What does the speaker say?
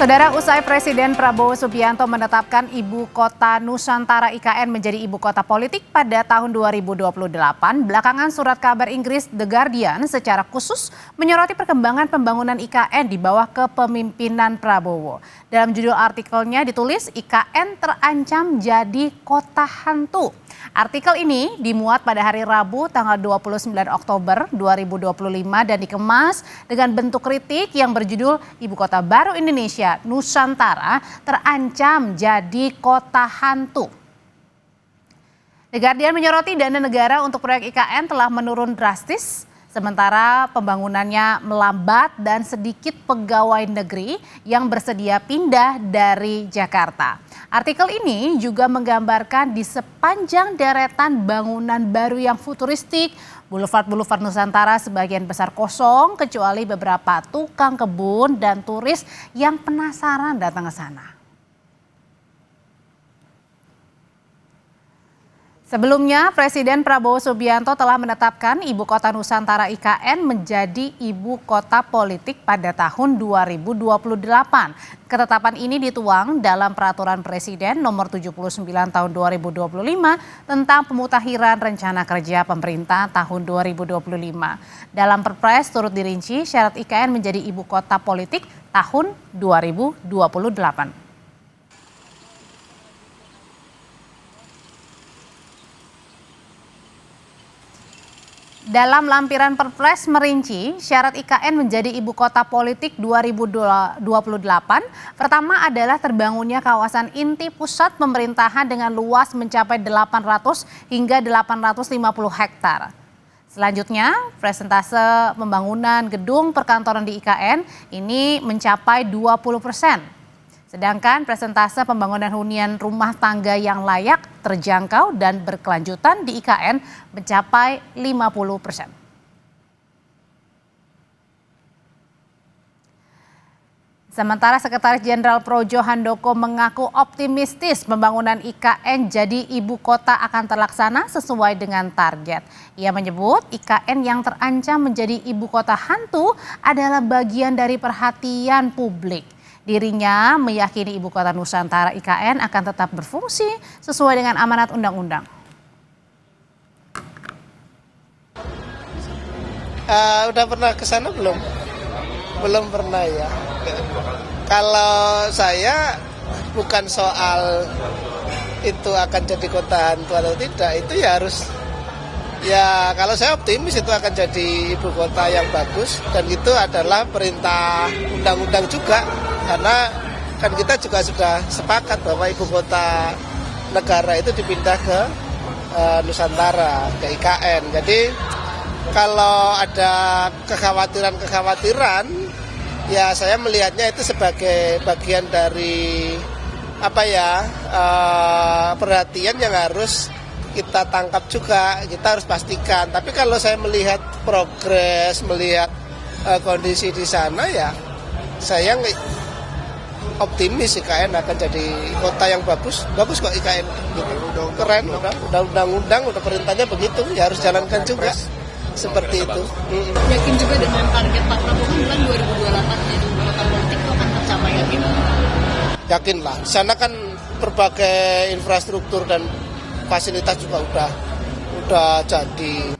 Saudara, usai Presiden Prabowo Subianto menetapkan Ibu Kota Nusantara IKN menjadi ibu kota politik pada tahun 2028, belakangan surat kabar Inggris The Guardian secara khusus menyoroti perkembangan pembangunan IKN di bawah kepemimpinan Prabowo. Dalam judul artikelnya ditulis IKN terancam jadi kota hantu. Artikel ini dimuat pada hari Rabu tanggal 29 Oktober 2025 dan dikemas dengan bentuk kritik yang berjudul Ibu Kota Baru Indonesia Nusantara terancam jadi kota hantu. The Guardian menyoroti dana negara untuk proyek IKN telah menurun drastis, sementara pembangunannya melambat dan sedikit pegawai negeri yang bersedia pindah dari Jakarta. Artikel ini juga menggambarkan di sepanjang deretan bangunan baru yang futuristik, Boulevard Nusantara sebagian besar kosong kecuali beberapa tukang kebun dan turis yang penasaran datang ke sana. Sebelumnya, Presiden Prabowo Subianto telah menetapkan Ibu Kota Nusantara IKN menjadi ibu kota politik pada tahun 2028. Ketetapan ini dituang dalam Peraturan Presiden Nomor 79 Tahun 2025 tentang pemutakhiran rencana kerja pemerintah tahun 2025. Dalam Perpres turut dirinci syarat IKN menjadi ibu kota politik tahun 2028. Dalam lampiran Perpres merinci syarat IKN menjadi ibu kota politik 2028, pertama adalah terbangunnya kawasan inti pusat pemerintahan dengan luas mencapai 800 hingga 850 hektar. Selanjutnya, persentase pembangunan gedung perkantoran di IKN ini mencapai 20%. Sedangkan persentase pembangunan hunian rumah tangga yang layak, terjangkau dan berkelanjutan di IKN mencapai 50%. Sementara Sekretaris Jenderal Projo Handoko mengaku optimistis pembangunan IKN jadi ibu kota akan terlaksana sesuai dengan target. Ia menyebut IKN yang terancam menjadi ibu kota hantu adalah bagian dari perhatian publik. Dirinya meyakini Ibu Kota Nusantara IKN akan tetap berfungsi sesuai dengan amanat undang-undang. Udah pernah ke sana belum? Belum pernah ya. Kalau saya bukan soal itu akan jadi kota hantu atau tidak, itu ya harus. Ya kalau saya optimis itu akan jadi ibu kota yang bagus dan itu adalah perintah undang-undang juga. Karena kan kita juga sudah sepakat bahwa ibu kota negara itu dipindah ke Nusantara, ke IKN. Jadi kalau ada kekhawatiran, ya saya melihatnya itu sebagai bagian dari perhatian yang harus kita tangkap juga, kita harus pastikan. Tapi kalau saya melihat progres, melihat kondisi di sana, ya saya optimis IKN akan jadi kota yang bagus kok IKN gitu. Keren, udah undang-undang, udah perintahnya begitu, ya harus jalankan juga seperti itu. Yakin juga dengan target Pak Prabowo bilang 2028 itu kota politik itu akan tercapai, yakin? Yakin lah, di sana kan berbagai infrastruktur dan fasilitas juga udah jadi.